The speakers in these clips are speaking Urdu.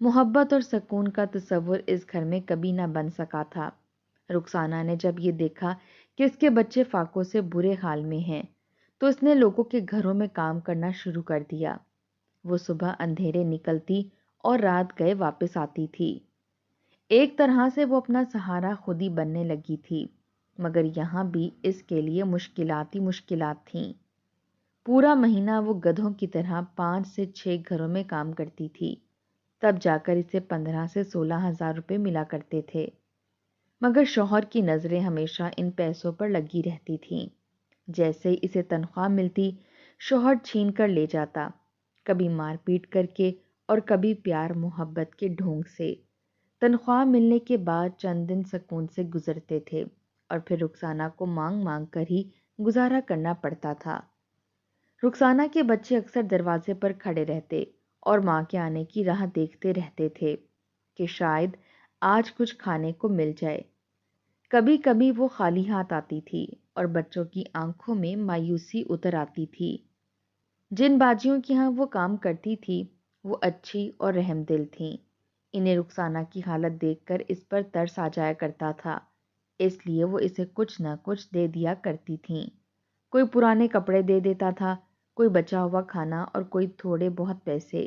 محبت اور سکون کا تصور اس گھر میں کبھی نہ بن سکا تھا۔ رخسانہ نے جب یہ دیکھا کہ اس کے بچے فاقوں سے برے حال میں ہیں تو اس نے لوگوں کے گھروں میں کام کرنا شروع کر دیا۔ وہ صبح اندھیرے نکلتی اور رات گئے واپس آتی تھی۔ ایک طرح سے وہ اپنا سہارا خود ہی بننے لگی تھی، مگر یہاں بھی اس کے لیے مشکلات ہی مشکلات تھیں۔ پورا مہینہ وہ گدھوں کی طرح 5 سے 6 گھروں میں کام کرتی تھی، تب جا کر اسے 15 سے 16,000 روپے ملا کرتے تھے۔ مگر شوہر کی نظریں ہمیشہ ان پیسوں پر لگی رہتی تھیں۔ جیسے ہی اسے تنخواہ ملتی، شوہر چھین کر لے جاتا، کبھی مار پیٹ کر کے اور کبھی پیار محبت کے ڈھونگ سے۔ تنخواہ ملنے کے بعد چند دن سکون سے گزرتے تھے اور پھر رخسانہ کو مانگ مانگ کر ہی گزارا کرنا پڑتا تھا۔ رخسانہ کے بچے اکثر دروازے پر کھڑے رہتے اور ماں کے آنے کی راہ دیکھتے رہتے تھے کہ شاید آج کچھ کھانے کو مل جائے۔ کبھی کبھی وہ خالی ہاتھ آتی تھی اور بچوں کی آنکھوں میں مایوسی اتر آتی تھی۔ جن باجیوں کے ہاں وہ کام کرتی تھی وہ اچھی اور رحم دل تھیں۔ انہیں رخسانہ کی حالت دیکھ کر اس پر ترس آ جایا کرتا تھا، اس لیے وہ اسے کچھ نہ کچھ دے دیا کرتی تھیں۔ کوئی پرانے کپڑے دے دیتا تھا، کوئی بچا ہوا کھانا اور کوئی تھوڑے بہت پیسے۔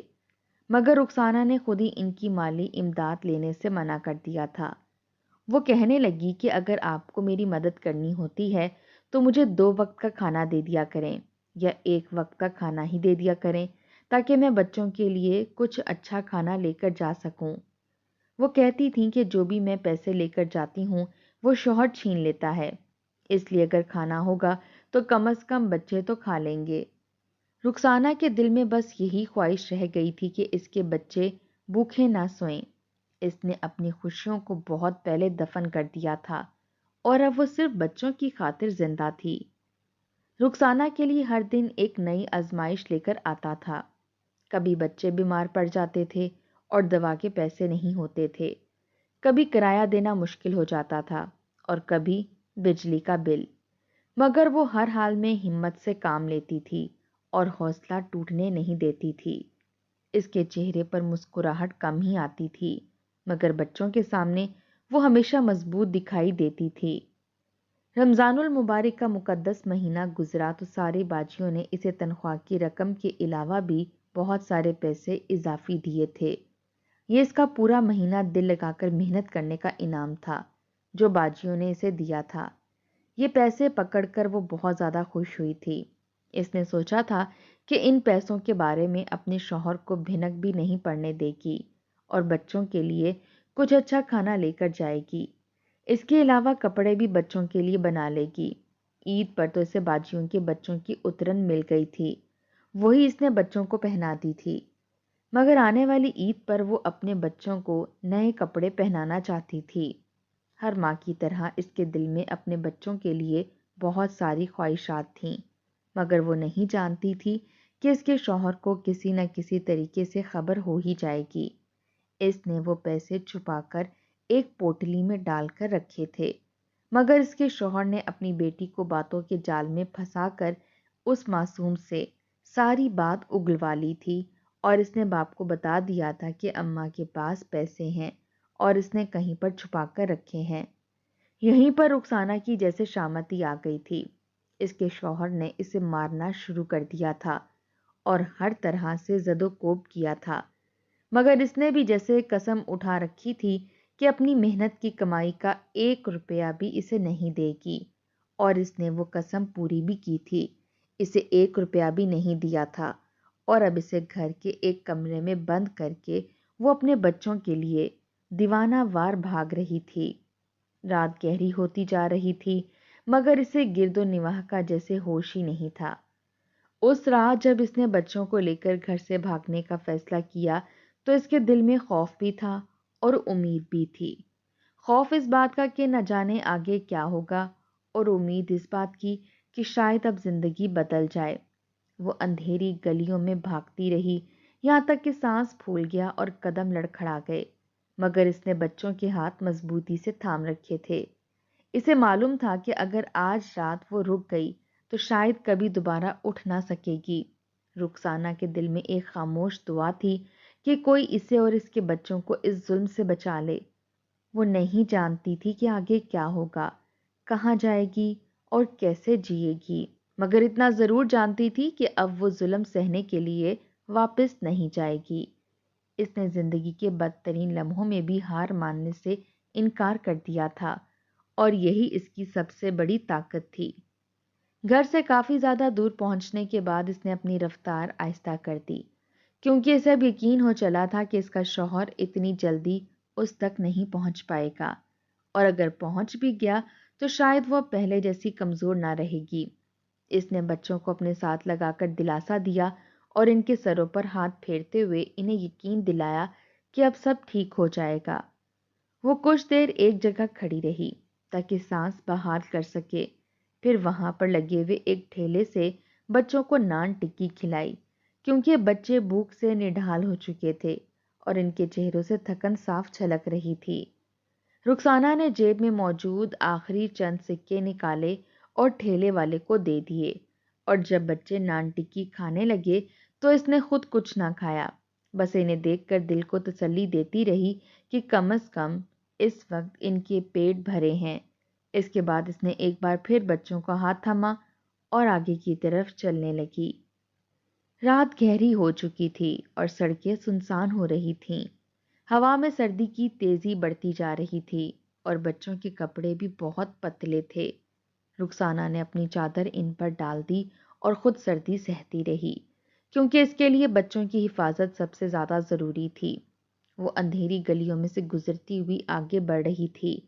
مگر رخسانہ نے خود ہی ان کی مالی امداد لینے سے منع کر دیا تھا۔ وہ کہنے لگی کہ اگر آپ کو میری مدد کرنی ہوتی ہے تو مجھے 2 وقت کا کھانا دے دیا کریں یا 1 وقت کا کھانا ہی دے دیا کریں تاکہ میں بچوں کے لیے کچھ اچھا کھانا لے کر جا سکوں۔ وہ کہتی تھیں کہ جو بھی میں پیسے لے کر جاتی ہوں وہ شوہر چھین لیتا ہے، اس لیے اگر کھانا ہوگا تو کم از کم بچے تو کھا لیں گے۔ رخسانہ کے دل میں بس یہی خواہش رہ گئی تھی کہ اس کے بچے بھوکے نہ سوئیں۔ اس نے اپنی خوشیوں کو بہت پہلے دفن کر دیا تھا اور اب وہ صرف بچوں کی خاطر زندہ تھی۔ رخسانہ کے لیے ہر دن ایک نئی آزمائش لے کر آتا تھا۔ کبھی بچے بیمار پڑ جاتے تھے اور دوا کے پیسے نہیں ہوتے تھے، کبھی کرایہ دینا مشکل ہو جاتا تھا اور کبھی بجلی کا بل۔ مگر وہ ہر حال میں ہمت سے کام لیتی تھی اور حوصلہ ٹوٹنے نہیں دیتی تھی۔ اس کے چہرے پر مسکراہٹ کم ہی آتی تھی، مگر بچوں کے سامنے وہ ہمیشہ مضبوط دکھائی دیتی تھی۔ رمضان المبارک کا مقدس مہینہ گزرا تو ساری باجیوں نے اسے تنخواہ کی رقم کے علاوہ بھی بہت سارے پیسے اضافی دیے تھے۔ یہ اس کا پورا مہینہ دل لگا کر محنت کرنے کا انعام تھا جو باجیوں نے اسے دیا تھا۔ یہ پیسے پکڑ کر وہ بہت زیادہ خوش ہوئی تھی۔ اس نے سوچا تھا کہ ان پیسوں کے بارے میں اپنے شوہر کو بھنک بھی نہیں پڑنے دے گی اور بچوں کے لیے کچھ اچھا کھانا لے کر جائے گی۔ اس کے علاوہ کپڑے بھی بچوں کے لیے بنا لے گی۔ عید پر تو اسے باجیوں کے بچوں کی اترن مل گئی تھی، وہی اس نے بچوں کو پہنا دی تھی۔ مگر آنے والی عید پر وہ اپنے بچوں کو نئے کپڑے پہنانا چاہتی تھی۔ ہر ماں کی طرح اس کے دل میں اپنے بچوں کے لیے بہت ساری خواہشات تھیں، مگر وہ نہیں جانتی تھی کہ اس کے شوہر کو کسی نہ کسی طریقے سے خبر ہو ہی جائے گی۔ اس نے وہ پیسے چھپا کر ایک پوٹلی میں ڈال کر رکھے تھے، مگر اس کے شوہر نے اپنی بیٹی کو باتوں کے جال میں پھنسا کر اس معصوم سے ساری بات اگلوا لی تھی اور اس نے باپ کو بتا دیا تھا کہ اماں کے پاس پیسے ہیں اور اس نے کہیں پر چھپا کر رکھے ہیں۔ یہیں پر رخسانہ کی جیسے شامتی آ گئی تھی۔ اس کے شوہر نے اسے مارنا شروع کر دیا تھا اور ہر طرح سے زد و کوب کیا تھا، مگر اس نے بھی جیسے قسم اٹھا رکھی تھی کہ اپنی محنت کی کمائی کا 1 روپیہ بھی اسے نہیں دے گی، اور اس نے وہ قسم پوری بھی کی تھی۔ اسے 1 روپیہ بھی نہیں دیا تھا اور اب اسے گھر کے ایک کمرے میں بند کر کے وہ اپنے بچوں کے لیے دیوانہ وار بھاگ رہی تھی۔ رات گہری ہوتی جا رہی تھی مگر اسے گرد و نواح کا جیسے ہوش ہی نہیں تھا۔ اس رات جب اس نے بچوں کو لے کر گھر سے بھاگنے کا فیصلہ کیا تو اس کے دل میں خوف بھی تھا اور امید بھی تھی۔ خوف اس بات کا کہ نہ جانے آگے کیا ہوگا، اور امید اس بات کی کہ شاید اب زندگی بدل جائے۔ وہ اندھیری گلیوں میں بھاگتی رہی یہاں تک کہ سانس پھول گیا اور قدم لڑکھڑا گئے، مگر اس نے بچوں کے ہاتھ مضبوطی سے تھام رکھے تھے۔ اسے معلوم تھا کہ اگر آج رات وہ رک گئی تو شاید کبھی دوبارہ اٹھ نہ سکے گی۔ رخسانہ کے دل میں ایک خاموش دعا تھی کہ کوئی اسے اور اس کے بچوں کو اس ظلم سے بچا لے۔ وہ نہیں جانتی تھی کہ آگے کیا ہوگا، کہاں جائے گی اور کیسے جیے گی، مگر اتنا ضرور جانتی تھی کہ اب وہ ظلم سہنے کے لیے واپس نہیں جائے گی۔ اس نے زندگی کے بدترین لمحوں میں بھی ہار ماننے سے انکار کر دیا تھا، اور یہی اس کی سب سے بڑی طاقت تھی۔ گھر سے کافی زیادہ دور پہنچنے کے بعد اس نے اپنی رفتار آہستہ کر دی، کیونکہ اسے اب یقین ہو چلا تھا کہ اس کا شوہر اتنی جلدی اس تک نہیں پہنچ پائے گا، اور اگر پہنچ بھی گیا تو شاید وہ پہلے جیسی کمزور نہ رہے گی۔ اس نے بچوں کو اپنے ساتھ لگا کر دلاسا دیا اور ان کے سروں پر ہاتھ پھیرتے ہوئے انہیں یقین دلایا کہ اب سب ٹھیک ہو جائے گا۔ وہ کچھ دیر ایک جگہ کھڑی رہی تاکہ سانس بحال کر سکے، پھر وہاں پر لگے ہوئے ایک ٹھیلے سے بچوں کو نان ٹکی کھلائی، کیونکہ بچے بھوک سے نڈھال ہو چکے تھے اور ان کے چہروں سے تھکن صاف جھلک رہی تھی۔ رخسانہ نے جیب میں موجود آخری چند سکے نکالے اور ٹھیلے والے کو دے دیے، اور جب بچے نان ٹکی کھانے لگے تو اس نے خود کچھ نہ کھایا، بس انہیں دیکھ کر دل کو تسلی دیتی رہی کہ کم از کم اس وقت ان کے پیٹ بھرے ہیں۔ اس کے بعد اس نے ایک بار پھر بچوں کا ہاتھ تھاما اور آگے کی طرف چلنے لگی۔ رات گہری ہو چکی تھی اور سڑکیں سنسان ہو رہی تھیں۔ ہوا میں سردی کی تیزی بڑھتی جا رہی تھی اور بچوں کے کپڑے بھی بہت پتلے تھے۔ رخسانہ نے اپنی چادر ان پر ڈال دی اور خود سردی سہتی رہی، کیونکہ اس کے لیے بچوں کی حفاظت سب سے زیادہ ضروری تھی۔ وہ اندھیری گلیوں میں سے گزرتی ہوئی آگے بڑھ رہی تھی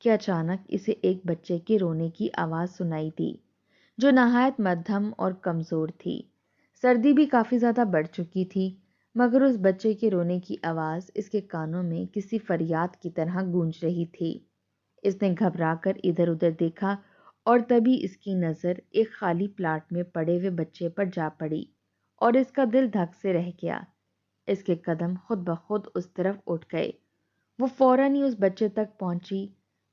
کہ اچانک اسے ایک بچے کے رونے کی آواز سنائی دی، جو نہایت مدھم اور کمزور تھی۔ سردی بھی کافی زیادہ بڑھ چکی تھی، مگر اس بچے کے رونے کی آواز اس کے کانوں میں کسی فریاد کی طرح گونج رہی تھی۔ اس نے گھبرا کر ادھر ادھر دیکھا اور تبھی اس کی نظر ایک خالی پلاٹ میں پڑے ہوئے بچے پر جا پڑی، اور اس کا دل دھک سے رہ گیا۔ اس کے قدم خود بخود اس طرف اٹھ گئے۔ وہ فوراً ہی اس بچے تک پہنچی،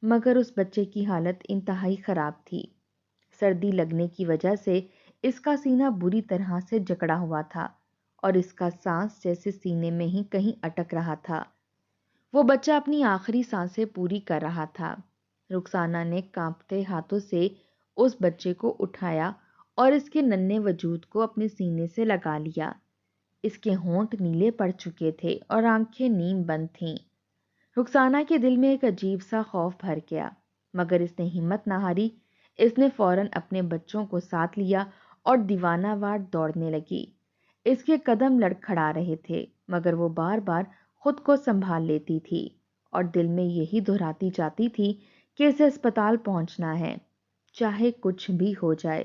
مگر اس بچے کی حالت انتہائی خراب تھی۔ سردی لگنے کی وجہ سے اس کا سینہ بری طرح سے جکڑا ہوا تھا اور اس کا سانس جیسے سینے میں ہی کہیں اٹک رہا تھا۔ وہ بچہ اپنی آخری سانسیں پوری کر رہا تھا۔ رخسانہ نے کانپتے ہاتھوں سے اس بچے کو اٹھایا اور اس کے ننھے وجود کو اپنے سینے سے لگا لیا۔ اس کے ہونٹ نیلے پڑ چکے تھے اور آنکھیں نیم بند تھیں۔ رخسانہ کے دل میں ایک عجیب سا خوف بھر گیا، مگر اس نے ہمت نہ ہاری۔ اس نے فوراً اپنے بچوں کو ساتھ لیا اور دیوانہ وار دوڑنے لگی۔ اس کے قدم لڑکھڑا رہے تھے، مگر وہ بار بار خود کو سنبھال لیتی تھی اور دل میں یہی دہراتی جاتی تھی کہ اسے اسپتال پہنچنا ہے، چاہے کچھ بھی ہو جائے۔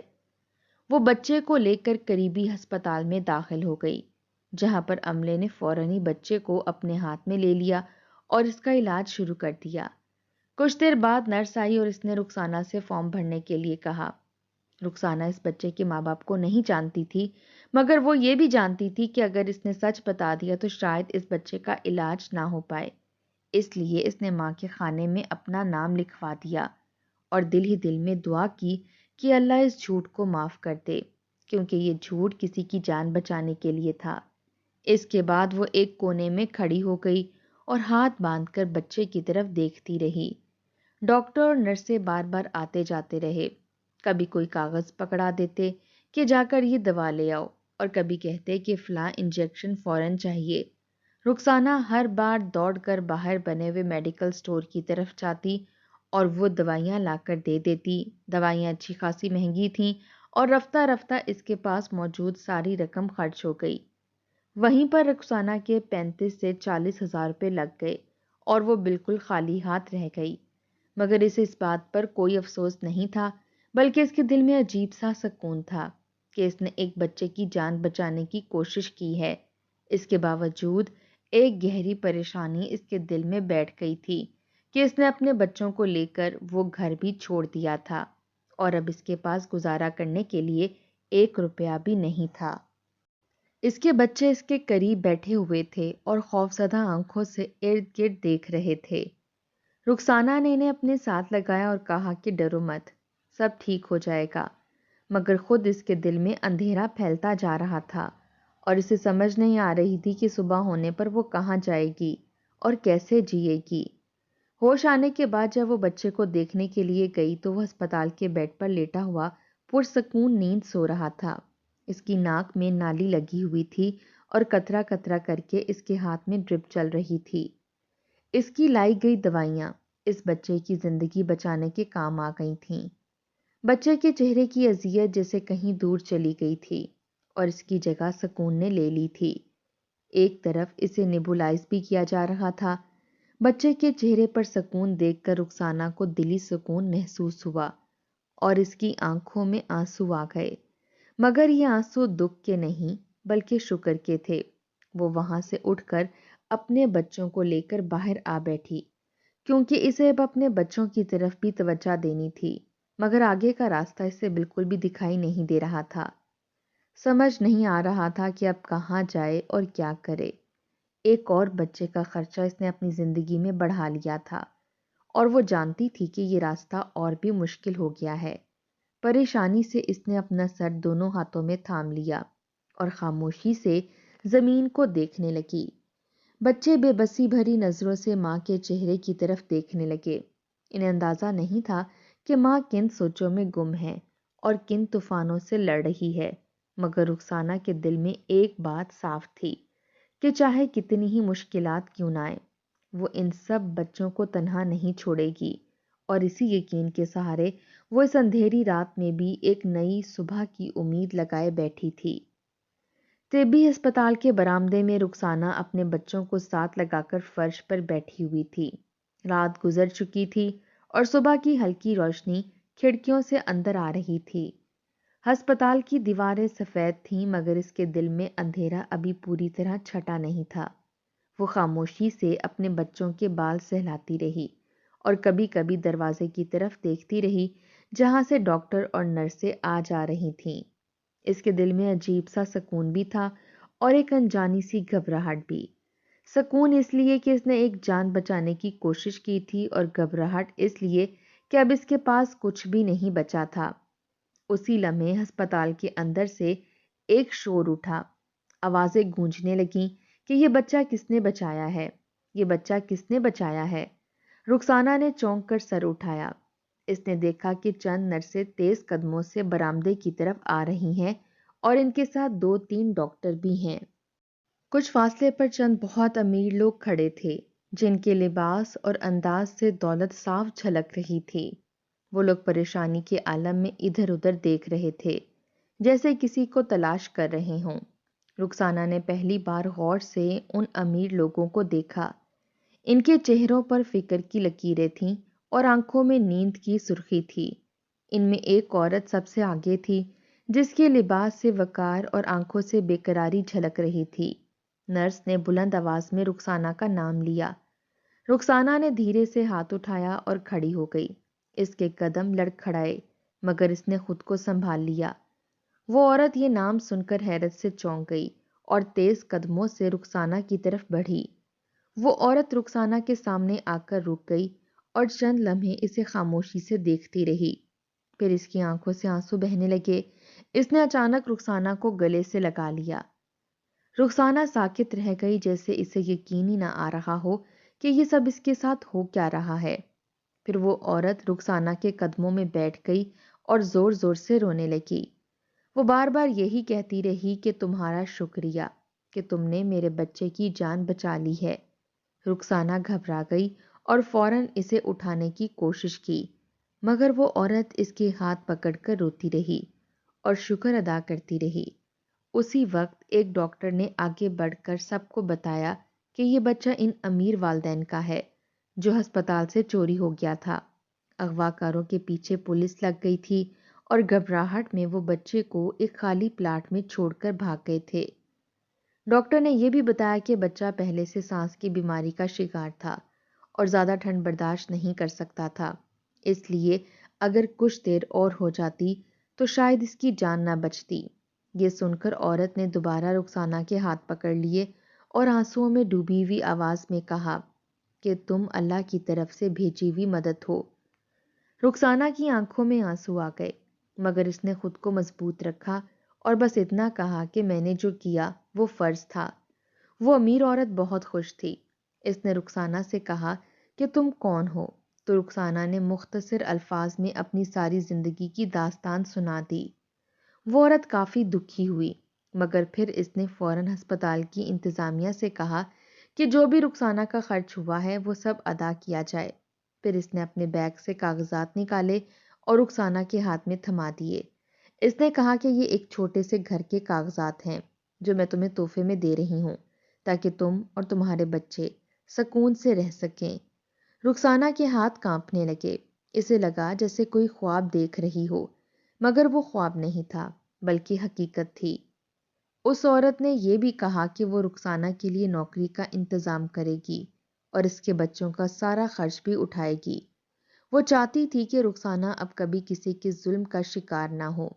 وہ بچے کو لے کر قریبی ہسپتال میں داخل ہو گئی، جہاں پر عملے نے فوراً ہی بچے کو اپنے ہاتھ میں لے لیا اور اس کا علاج شروع کر دیا۔ کچھ دیر بعد نرس آئی اور اس نے رخسانہ سے فارم بھرنے کے لیے کہا۔ رخسانہ اس بچے کے ماں باپ کو نہیں جانتی تھی، مگر وہ یہ بھی جانتی تھی کہ اگر اس نے سچ بتا دیا تو شاید اس بچے کا علاج نہ ہو پائے۔ اس لیے اس نے ماں کے خانے میں اپنا نام لکھوا دیا اور دل ہی دل میں دعا کی کہ اللہ اس جھوٹ کو معاف کر دے، کیونکہ یہ جھوٹ کسی کی جان بچانے کے لیے تھا۔ اس کے بعد وہ ایک کونے میں کھڑی ہو گئی اور ہاتھ باندھ کر بچے کی طرف دیکھتی رہی۔ ڈاکٹر اور نرسیں بار بار آتے جاتے رہے، کبھی کوئی کاغذ پکڑا دیتے کہ جا کر یہ دوا لے آؤ، اور کبھی کہتے کہ فلاں انجیکشن فوراً چاہیے۔ رخسانہ ہر بار دوڑ کر باہر بنے ہوئے میڈیکل سٹور کی طرف جاتی اور وہ دوائیاں لا کر دے دیتی۔ دوائیاں اچھی خاصی مہنگی تھیں اور رفتہ رفتہ اس کے پاس موجود ساری رقم خرچ ہو گئی۔ وہیں پر رخسانہ کے 35 سے 40 ہزار روپے لگ گئے اور وہ بالکل خالی ہاتھ رہ گئی، مگر اسے اس بات پر کوئی افسوس نہیں تھا، بلکہ اس کے دل میں عجیب سا سکون تھا کہ اس نے ایک بچے کی جان بچانے کی کوشش کی ہے۔ اس کے باوجود ایک گہری پریشانی اس کے دل میں بیٹھ گئی تھی کہ اس نے اپنے بچوں کو لے کر وہ گھر بھی چھوڑ دیا تھا اور اب اس کے پاس گزارا کرنے کے لیے 1 روپیہ بھی نہیں تھا۔ اس کے بچے اس کے قریب بیٹھے ہوئے تھے اور خوفزدہ آنکھوں سے ارد گرد دیکھ رہے تھے۔ رخسانہ نے انہیں اپنے ساتھ لگایا اور کہا کہ ڈرو مت، سب ٹھیک ہو جائے گا، مگر خود اس کے دل میں اندھیرا پھیلتا جا رہا تھا اور اسے سمجھ نہیں آ رہی تھی کہ صبح ہونے پر وہ کہاں جائے گی اور کیسے جیے گی۔ ہوش آنے کے بعد جب وہ بچے کو دیکھنے کے لیے گئی تو وہ ہسپتال کے بیڈ پر لیٹا ہوا پرسکون نیند سو رہا تھا۔ اس کی ناک میں نالی لگی ہوئی تھی اور قطرہ قطرہ کر کے اس کے ہاتھ میں ڈرپ چل رہی تھی۔ اس کی لائی گئی دوائیاں اس بچے کی زندگی بچانے کے کام آ گئی تھیں۔ بچے کے چہرے کی اذیت جیسے کہیں دور چلی گئی تھی اور اس کی جگہ سکون نے لے لی تھی۔ ایک طرف اسے نیبولائز بھی کیا جا رہا تھا۔ بچے کے چہرے پر سکون دیکھ کر رخسانہ کو دلی سکون محسوس ہوا اور اس کی آنکھوں میں آنسو آ گئے، مگر یہ آنسو دکھ کے نہیں بلکہ شکر کے تھے۔ وہ وہاں سے اٹھ کر اپنے بچوں کو لے کر باہر آ بیٹھی، کیونکہ اسے اب اپنے بچوں کی طرف بھی توجہ دینی تھی، مگر آگے کا راستہ اسے بالکل بھی دکھائی نہیں دے رہا تھا۔ سمجھ نہیں آ رہا تھا کہ اب کہاں جائے اور کیا کرے۔ ایک اور بچے کا خرچہ اس نے اپنی زندگی میں بڑھا لیا تھا اور وہ جانتی تھی کہ یہ راستہ اور بھی مشکل ہو گیا ہے۔ پریشانی سے اس نے اپنا سر دونوں ہاتھوں میں تھام لیا اور خاموشی سے زمین کو دیکھنے لگی۔ بچے بے بسی بھری نظروں سے ماں کے چہرے کی طرف دیکھنے لگے۔ انہیں اندازہ نہیں تھا کہ ماں کن سوچوں میں گم ہے اور کن طوفانوں سے لڑ رہی ہے، مگر رخسانہ کے دل میں ایک بات صاف تھی کہ چاہے کتنی ہی مشکلات کیوں نہ آئیں، وہ ان سب بچوں کو تنہا نہیں چھوڑے گی، اور اسی یقین کے سہارے وہ اس اندھیری رات میں بھی ایک نئی صبح کی امید لگائے بیٹھی تھی۔ طبی ہسپتال کے برآمدے میں رخسانہ اپنے بچوں کو ساتھ لگا کر فرش پر بیٹھی ہوئی تھی۔ رات گزر چکی تھی اور صبح کی ہلکی روشنی کھڑکیوں سے اندر آ رہی تھی۔ ہسپتال کی دیواریں سفید تھیں مگر اس کے دل میں اندھیرا ابھی پوری طرح چھٹا نہیں تھا۔ وہ خاموشی سے اپنے بچوں کے بال سہلاتی رہی اور کبھی کبھی دروازے کی طرف دیکھتی رہی جہاں سے ڈاکٹر اور نرسیں آ جا رہی تھیں۔ اس کے دل میں عجیب سا سکون بھی تھا اور ایک انجانی سی گھبراہٹ بھی۔ سکون اس لیے کہ اس نے ایک جان بچانے کی کوشش کی تھی، اور گھبراہٹ اس لیے کہ اب اس کے پاس کچھ بھی نہیں بچا تھا۔ اسی لمحے ہسپتال کے اندر سے ایک شور اٹھا، آوازیں گونجنے لگیں کہ یہ بچہ کس نے بچایا ہے، یہ بچہ کس نے بچایا ہے۔ رخسانہ نے چونک کر سر اٹھایا۔ اس نے دیکھا کہ چند نرسیں تیز قدموں سے برآمدے کی طرف آ رہی ہیں اور ان کے ساتھ 2-3 ڈاکٹر بھی ہیں۔ کچھ فاصلے پر چند بہت امیر لوگ کھڑے تھے جن کے لباس اور انداز سے دولت صاف جھلک رہی تھی۔ وہ لوگ پریشانی کے عالم میں ادھر ادھر دیکھ رہے تھے جیسے کسی کو تلاش کر رہے ہوں۔ رخسانہ نے پہلی بار غور سے ان امیر لوگوں کو دیکھا۔ ان کے چہروں پر فکر کی لکیریں تھیں اور آنکھوں میں نیند کی سرخی تھی۔ ان میں ایک عورت سب سے آگے تھی جس کے لباس سے وقار اور آنکھوں سے بے قراری جھلک رہی تھی۔ نرس نے بلند آواز میں رخسانہ کا نام لیا۔ رخسانہ نے دھیرے سے ہاتھ اٹھایا اور کھڑی ہو گئی۔ اس کے قدم لڑکھڑائے مگر اس نے خود کو سنبھال لیا۔ وہ عورت یہ نام سن کر حیرت سے چونک گئی اور تیز قدموں سے رخسانہ کی طرف بڑھی۔ وہ عورت رخسانہ کے سامنے آ کر رک گئی اور چند لمحے اسے خاموشی سے دیکھتی رہی، پھر اس کی آنکھوں سے آنسو بہنے لگے۔ اس نے اچانک رخسانہ کو گلے سے لگا لیا۔ رخسانہ ساکت رہ گئی جیسے اسے یقین ہی نہ آ رہا ہو کہ یہ سب اس کے ساتھ ہو کیا رہا ہے۔ پھر وہ عورت رخسانہ کے قدموں میں بیٹھ گئی اور زور زور سے رونے لگی۔ وہ بار بار یہی کہتی رہی کہ تمہارا شکریہ کہ تم نے میرے بچے کی جان بچا لی ہے۔ رخسانہ گھبرا گئی اور فوراً اسے اٹھانے کی کوشش کی، مگر وہ عورت اس کے ہاتھ پکڑ کر روتی رہی اور شکر ادا کرتی رہی۔ اسی وقت ایک ڈاکٹر نے آگے بڑھ کر سب کو بتایا کہ یہ بچہ ان امیر والدین کا ہے جو ہسپتال سے چوری ہو گیا تھا۔ اغوا کاروں کے پیچھے پولیس لگ گئی تھی اور گھبراہٹ میں وہ بچے کو ایک خالی پلاٹ میں چھوڑ کر بھاگ گئے تھے۔ ڈاکٹر نے یہ بھی بتایا کہ بچہ پہلے سے سانس کی بیماری کا شکار تھا اور زیادہ ٹھنڈ برداشت نہیں کر سکتا تھا، اس لیے اگر کچھ دیر اور ہو جاتی تو شاید اس کی جان نہ بچتی۔ یہ سن کر عورت نے دوبارہ رخسانہ کے ہاتھ پکڑ لیے اور آنسوؤں میں ڈوبی ہوئی آواز میں کہا کہ تم اللہ کی طرف سے بھیجی ہوئی مدد ہو۔ رخسانہ کی آنکھوں میں آنسو آ گئے مگر اس نے خود کو مضبوط رکھا اور بس اتنا کہا کہ میں نے جو کیا وہ فرض تھا۔ وہ امیر عورت بہت خوش تھی۔ اس نے رخسانہ سے کہا کہ تم کون ہو؟ تو رخسانہ نے مختصر الفاظ میں اپنی ساری زندگی کی داستان سنا دی۔ وہ عورت کافی دکھی ہوئی، مگر پھر اس نے فوراً ہسپتال کی انتظامیہ سے کہا کہ جو بھی رخسانہ کا خرچ ہوا ہے وہ سب ادا کیا جائے۔ پھر اس نے اپنے بیگ سے کاغذات نکالے اور رخسانہ کے ہاتھ میں تھما دیے۔ اس نے کہا کہ یہ ایک چھوٹے سے گھر کے کاغذات ہیں جو میں تمہیں تحفے میں دے رہی ہوں تاکہ تم اور تمہارے بچے سکون سے رہ سکیں۔ رخسانہ کے ہاتھ کانپنے لگے۔ اسے لگا جیسے کوئی خواب دیکھ رہی ہو، مگر وہ خواب نہیں تھا بلکہ حقیقت تھی۔ اس عورت نے یہ بھی کہا کہ وہ رخسانہ کے لیے نوکری کا انتظام کرے گی اور اس کے بچوں کا سارا خرچ بھی اٹھائے گی۔ وہ چاہتی تھی کہ رخسانہ اب کبھی کسی کے ظلم کا شکار نہ ہو۔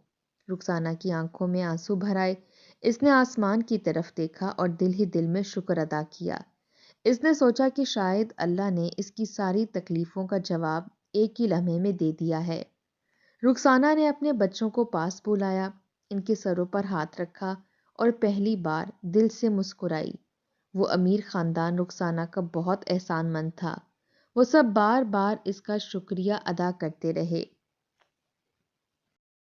رخسانہ کی آنکھوں میں آنسو بھر آئے۔ اس نے آسمان کی طرف دیکھا اور دل ہی دل میں شکر ادا کیا۔ اس نے سوچا کہ شاید اللہ نے اس کی ساری تکلیفوں کا جواب ایک ہی لمحے میں دے دیا ہے۔ رخسانہ نے اپنے بچوں کو پاس بلایا، ان کے سروں پر ہاتھ رکھا اور پہلی بار دل سے مسکرائی۔ وہ امیر خاندان رخسانہ کا بہت احسان مند تھا۔ وہ سب بار بار اس کا شکریہ ادا کرتے رہے۔